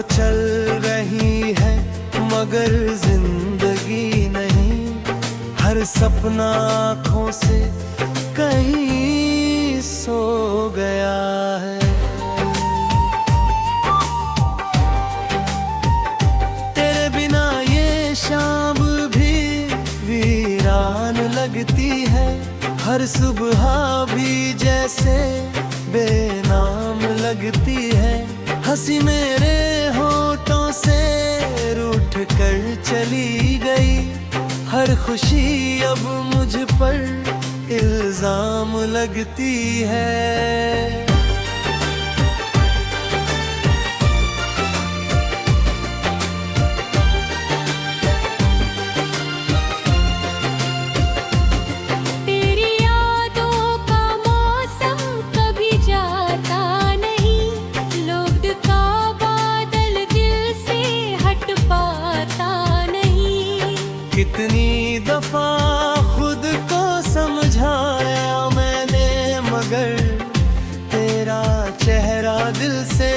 तो चल रही है मगर जिंदगी नहीं, हर सपना आँखों से कहीं सो गया है। तेरे बिना ये शाम भी वीरान लगती है, हर सुबह भी जैसे बेनाम लगती है। हंसी मेरे होठों से रूठ कर चली गई, हर खुशी अब मुझ पर इल्जाम लगती है। कितनी दफा खुद को समझाया मैंने, मगर तेरा चेहरा दिल से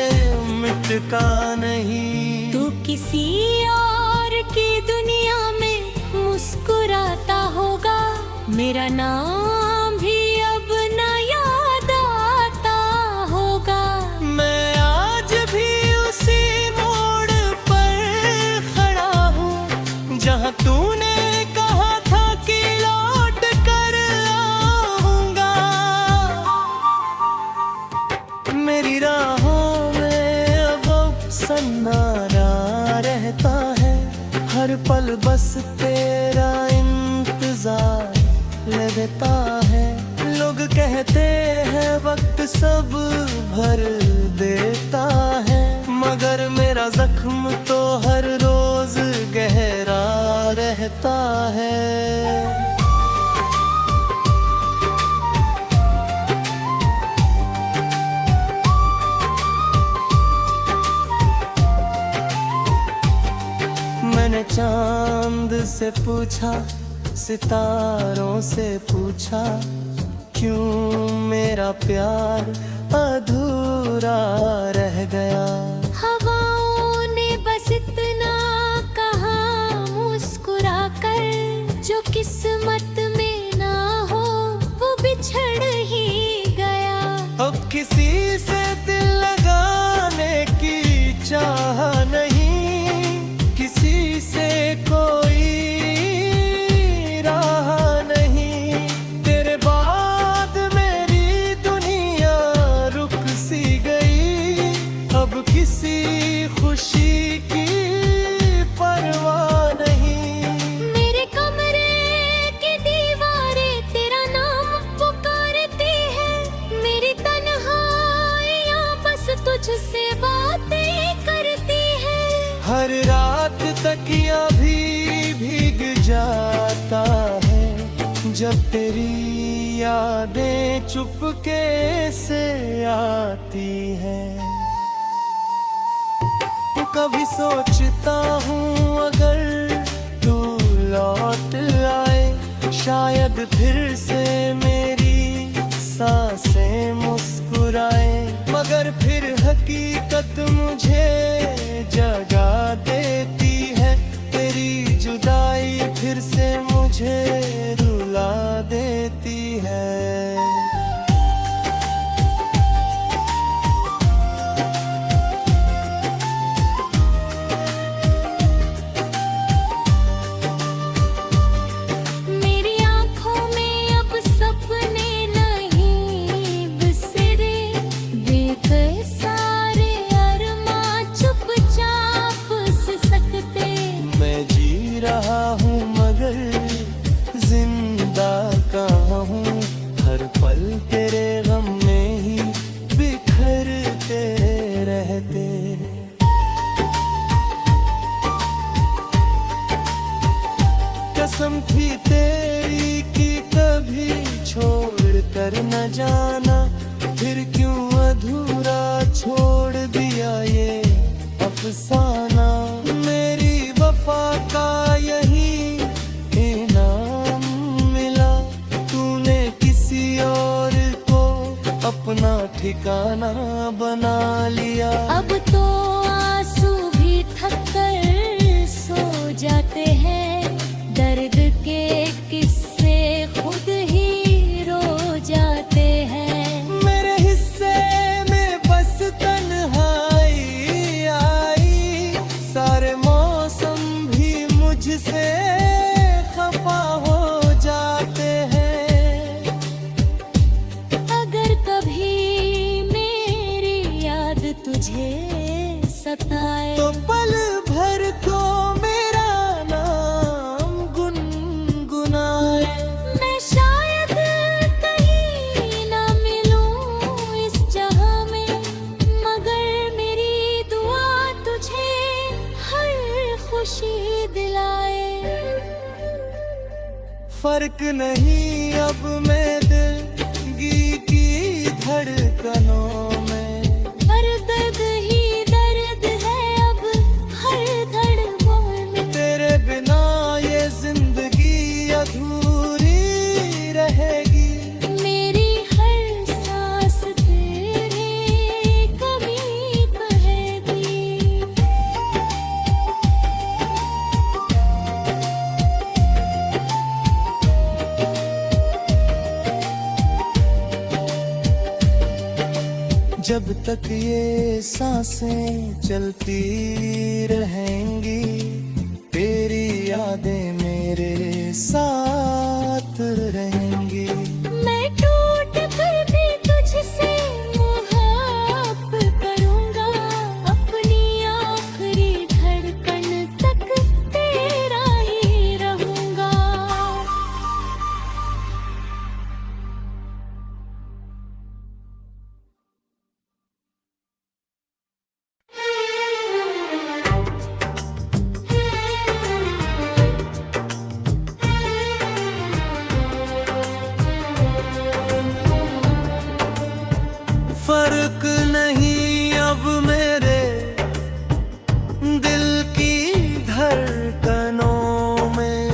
मिटका नहीं। तू किसी और की दुनिया में मुस्कुराता होगा, मेरा नाम भी अब ना याद आता होगा। मैं आज भी उसी मोड़ पर खड़ा हूँ जहाँ तूने कहा था कि लौट कर आऊंगा। मेरी राहों में अब सन्नाटा रहता है, हर पल बस तेरा इंतजार लगता है। लोग कहते हैं वक्त सब भर देता है, मगर मेरा जख्म तो हर रोज गहरा रहता है। मैंने चांद से पूछा, सितारों से पूछा, क्यों मेरा प्यार अधूरा रह गया। हवाओं ने बस इतना कहा मुस्कुरा कर, जो किस्मत में ना हो वो बिछड़ ही गया। अब किसी से दिल लगाने की चाह नहीं, किसी से कोई राह नहीं। तेरे बाद मेरी दुनिया रुक सी गई, अब किसी खुशी की परवाह नहीं। मेरे कमरे की दीवारें तेरा नाम पुकारती है, मेरी तन्हाइयाँ बस तुझसे बातें करती है। हर रात तकिया भी भीग जाता है, जब तेरी यादें चुपके से आती हैं। कभी सोचता हूँ अगर तू लौट आए, शायद फिर से मेरी सांसें मुस्कुराए, मगर फिर हकीकत मुझे जगा देती है। तेरी जुदाई फिर से मुझे रुला देती है। मेरी आँखों में अब सपने नहीं बिसरे, बेकस सारे अरमां चुपचाप से सकते। मैं जी रहा हूँ मगर जिंदा कहाँ हूँ, हर पल तेरे गम में ही बिखरते रहते। कसम थी तेरी कि कभी छोड़ कर न जाना, फिर क्यों अधूरा छोड़ दिया ये अफसाना। मेरी वफा का यही इनाम मिला, तूने किसी और को अपना ठिकाना बना लिया। अब तो आंसू से खफा हो जाते हैं। अगर कभी मेरी याद तुझे सताए तो पल भर को मेरा नाम गुनगुनाए। मैं शायद कहीं ना मिलूं इस जहां में, मगर मेरी दुआ तुझे हर खुशी दिलाए। फर्क नहीं अब मैं दिल की धड़कनों में, पर दर्द ही दर्द है अब हर धड़कन में। तेरे बिना ये जिंदगी अधूरी रहेगी। मेरी हर सांस तेरी कमी कहेगी। जब तक ये सांसें चलती रहेंगी, तेरी यादें मेरे साथ रहेंगी। मैं टूट कर भी तुझसे मोहब्बत करूंगा, अपनी आखिरी धड़कन तक तेरा ही रहूंगा। फर्क नहीं अब मेरे दिल की धड़कनों में।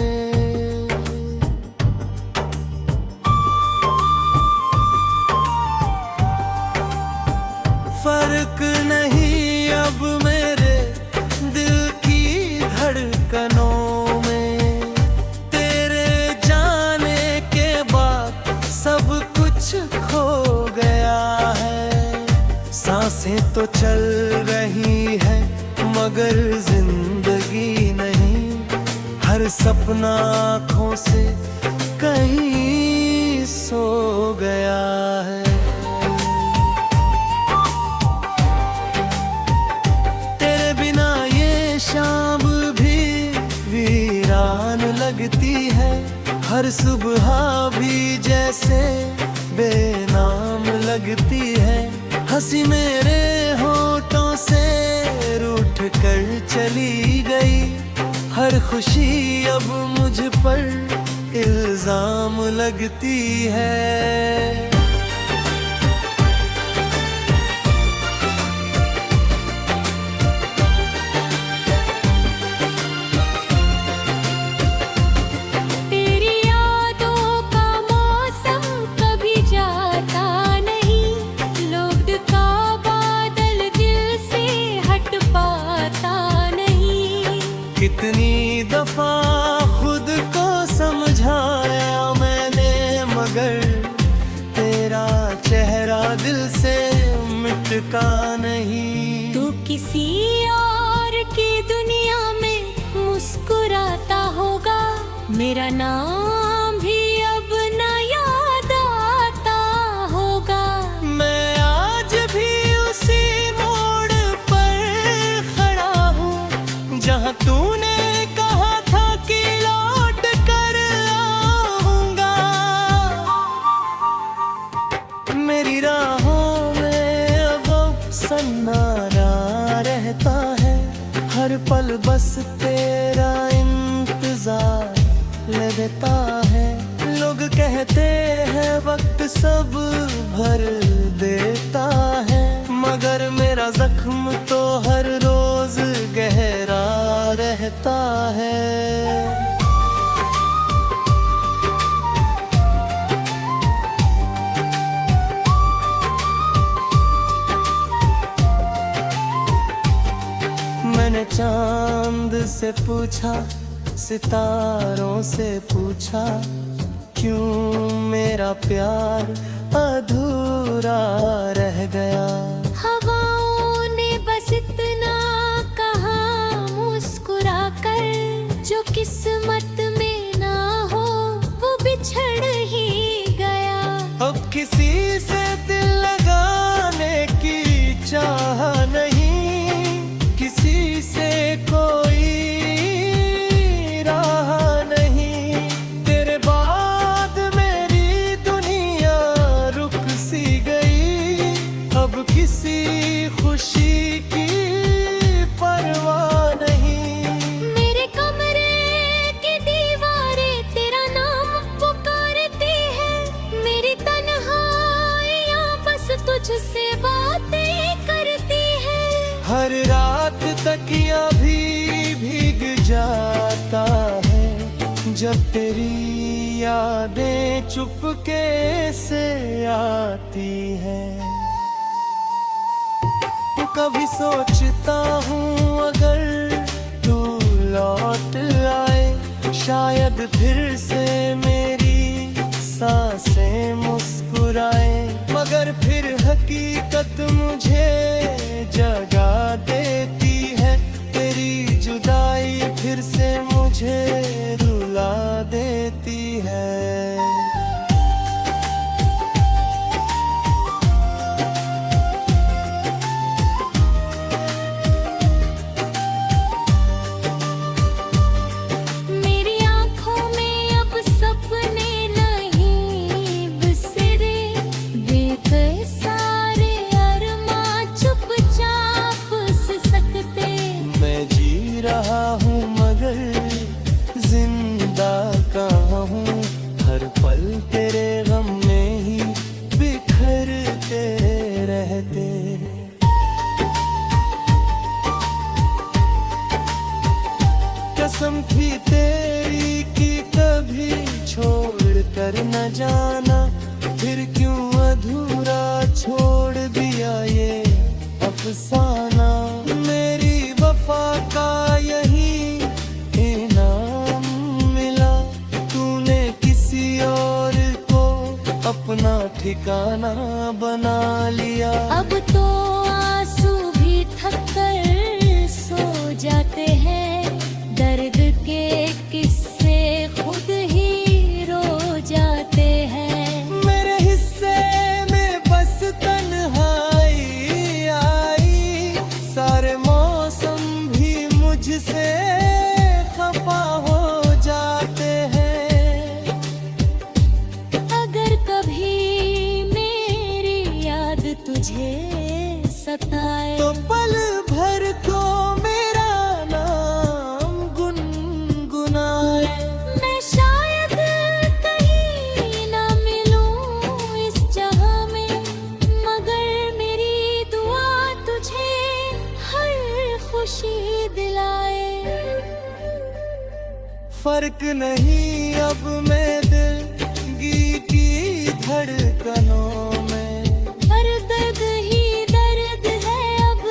फर्क नहीं अब मेरे दिल की धड़कनों में। तेरे जाने के बाद सब कुछ खो गया है। सांसें तो चल रही है मगर जिंदगी नहीं। हर सपना आँखों से कहीं सो गया है। तेरे बिना ये शाम भी वीरान लगती है। हर सुबह भी जैसे बेनाम लगती है। हंसी मेरे होठों से रूठ कर चली गई। हर खुशी अब मुझ पर इल्जाम लगती है। तेरी यादों का मौसम कभी जाता नहीं, लोग का बादल दिल से हट पाता नहीं। कितनी दफा खुद को समझाया मैंने, मगर तेरा चेहरा दिल से मिटका नहीं। तू किसी और की दुनिया में मुस्कुराता होगा, मेरा नाम भी अब न याद आता होगा। मैं आज भी उसी मोड़ पर खड़ा हूँ जहाँ तूने कहा था कि लौट कर आऊंगा। मेरी राहों में अब सन्नाटा रहता है। हर पल बस तेरा इंतजार लेता है। लोग कहते हैं वक्त सब भर देता है, मगर मेरा जख्म तो हर रोज गहरा रहता है। मैंने चांद से पूछा, सितारों से पूछा, क्यों मेरा प्यार अधूरा रह गया। हवाओं ने बस इतना कहा मुस्कुरा कर, जो किस्मत में ना हो वो बिछड़ ही गया। अब किसी से दिल लगाने की चाह नहीं, किसी से कोई राह नहीं। तेरे बाद मेरी दुनिया रुक सी गई, अब किसी खुशी की परवाह नहीं। मेरे कमरे की दीवारें तेरा नाम पुकारती है, मेरी तन्हाइयाँ बस तुझसे बातें करती है। हर रात तकिया भी भीग जाता है, जब तेरी यादें चुपके से आती है। तो कभी सोचता हूँ अगर तू लौट आए, शायद फिर से मेरी सांसें मुस्कुराए। मगर फिर हकीकत मुझे जगा देती है, तेरी जुदाई फिर से मुझे रुला देती है। मेरी आँखों में अब सपने नहीं बिसरे, बीते सारे अरमां चुपचाप सिसकते। मैं जी रहा हूँ मगर जिंदा कहाँ हूँ, हर पल तेरे गम में ही बिखरते रहते। कसम थी तेरी कि कभी छोड़ कर न जाना, फिर क्यों अधूरा छोड़ दिया ये अफसाना। मेरी वफा का यही इनाम मिला, तूने किसी और को अपना ठिकाना बना लिया। अब तो आंसू भी थक कर सो जाते हैं, दर्द के किस्से खुद ही रो जाते हैं। मेरे हिस्से में बस तन्हाई आई, सारे मौसम भी मुझसे खफा हो जाते हैं। अगर कभी मेरी याद तुझे सताए तो पल भर को मेरा नाम गुनगुनाए। मैं शायद कहीं ना मिलूं इस जहां में, मगर मेरी दुआ तुझे हर खुशी दिलाए। फर्क नहीं अब मैं दिल की धड़कनों में, हर दर्द ही दर्द है अब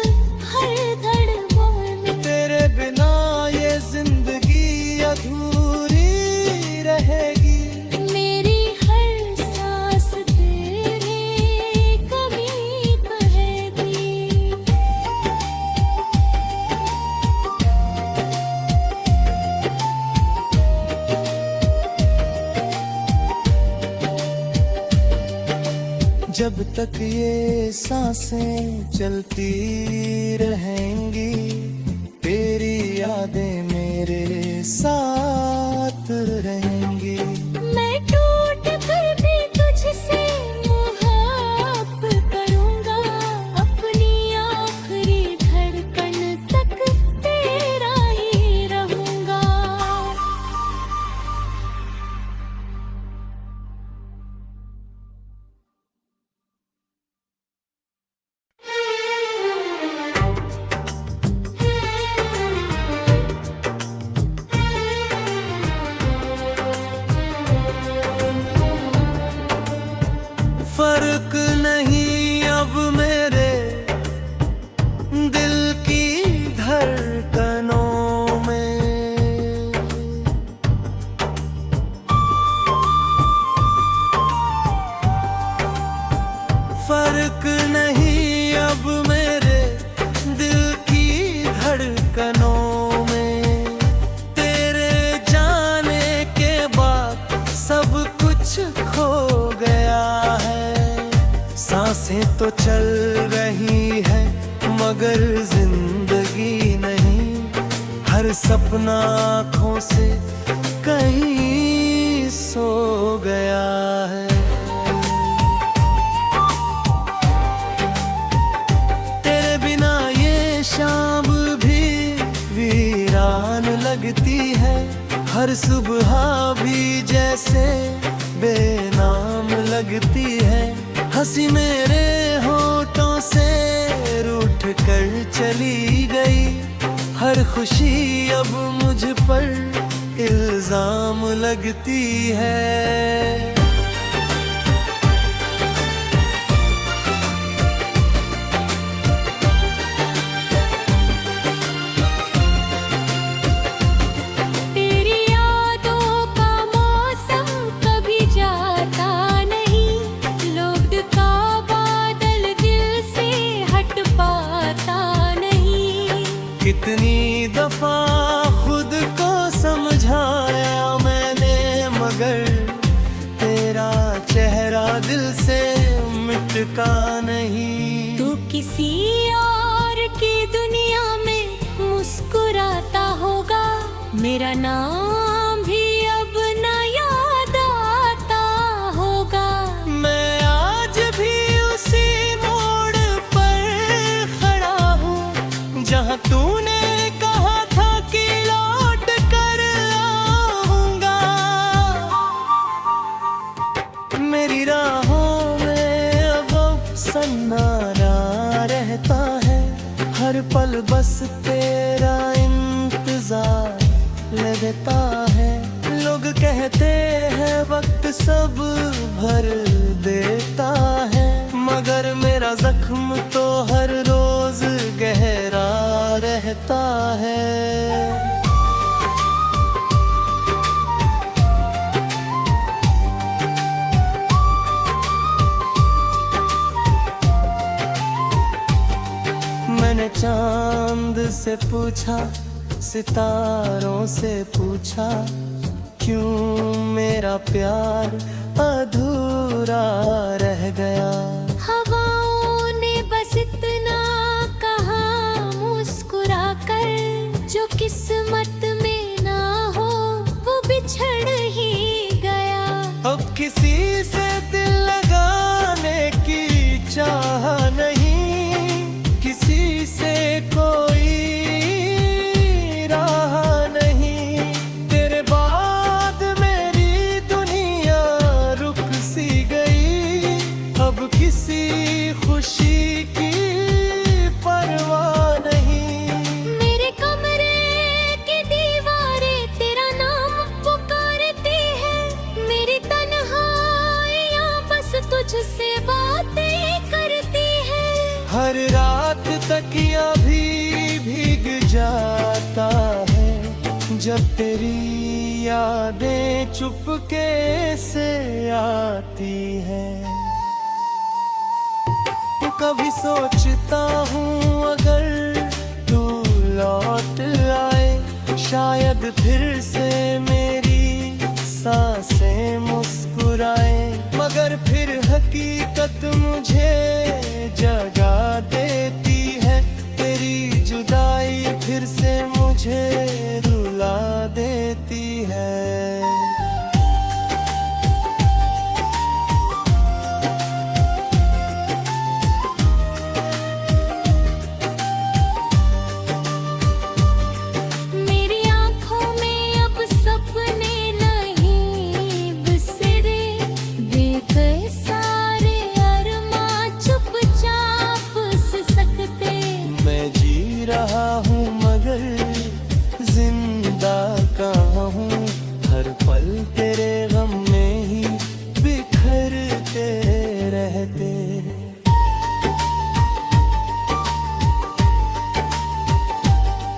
हर धड़कों में। तेरे बिना ये जिंदगी अधूरी रहेगी। मेरी हर सांस तेरी कमी कहेगी। जब तक ये सांसें चलती रहेंगी, तेरी यादें मेरे साथ रहेंगी। मैं टूट कर भी तुझसे मुहब्बत करूंगा, अपनी आखिरी धड़कन तक तेरा ही रहूंगा। तो चल रही है मगर जिंदगी नहीं, हर सपना आँखों से कहीं सो गया है। तेरे बिना ये शाम भी वीरान लगती है, हर सुबह भी जैसे बेनाम लगती है। हंसी मेरे होठों से रूठ कर चली गई, हर खुशी अब मुझ पर इल्जाम लगती है। कितनी दफा खुद को समझाया मैंने, मगर तेरा चेहरा दिल से मिटका नहीं। तू किसी और की दुनिया में मुस्कुराता होगा, मेरा नाम भी अब ना याद आता होगा। मैं आज भी उसी मोड़ पर खड़ा हूँ जहाँ तूने कहा था कि लौट कर आऊंगा। मेरी राहों में अब सन्नाटा रहता है, हर पल बस तेरा इंतजार लगता है। लोग कहते हैं वक्त सब भर देता है, मगर मेरा जख्म तो हर रोज गहरा रहता है। मैंने चांद से पूछा, सितारों से पूछा, क्यों मेरा प्यार अधूरा रह गया। हवाओं ने बस इतना कहा मुस्कुरा कर, जो किस्मत में ना हो वो बिछड़ ही गया। अब किसी से दिल लगाने की चाह नहीं, किसी से कोई राह नहीं। तेरे बाद मेरी दुनिया रुक सी गई, अब किसी खुशी की परवाह नहीं। मेरे कमरे की दीवारें तेरा नाम पुकारती है, मेरी तन्हाइयाँ बस तुझसे बातें करती है। हर रात तकिया भी भीग जाता है, जब तेरी यादें चुपके से आती हैं। कभी सोचता हूँ अगर तू लौट आए, शायद फिर से मेरी सांसें मुस्कुराए, मगर फिर हकीकत मुझे जगा देती है। तेरी जुदाई फिर से मुझे रुला देती है। मेरी आँखों में अब सपने नहीं बिसरे, बेकर सारे अरमां चुपचाप सिसकते। मैं जी रहा हूँ मगर जिंदा कहाँ हूँ, हर पल तेरे गम में ही बिखरते रहते।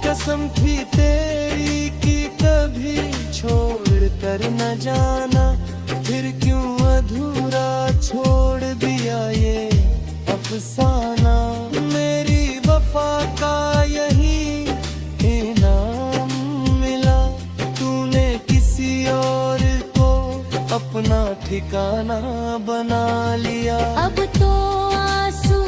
कसम थी तेरी कि कभी छोड़ कर न जाना, फिर क्यों अधूरा छोड़ दिया ये अफसाना। मेरी वफा का यही इनाम मिला, तूने किसी और को अपना ठिकाना बना लिया। अब तो आंसू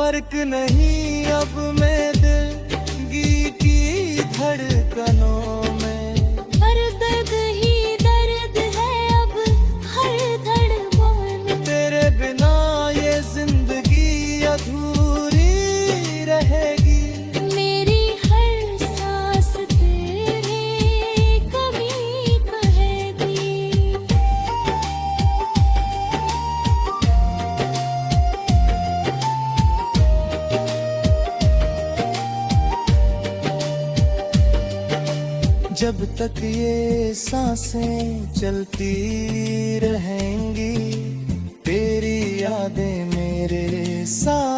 फर्क नहीं अब मैं दिल की धड़कनों में, हर दर्द ही दर्द है अब हर धड़कन में। तेरे बिना ये जिंदगी अधूरी रहेगी, मेरी हर सांस तेरी कमी कहेगी। जब तक ये सांसें चलती रहेंगी, तेरी यादें मेरे साथ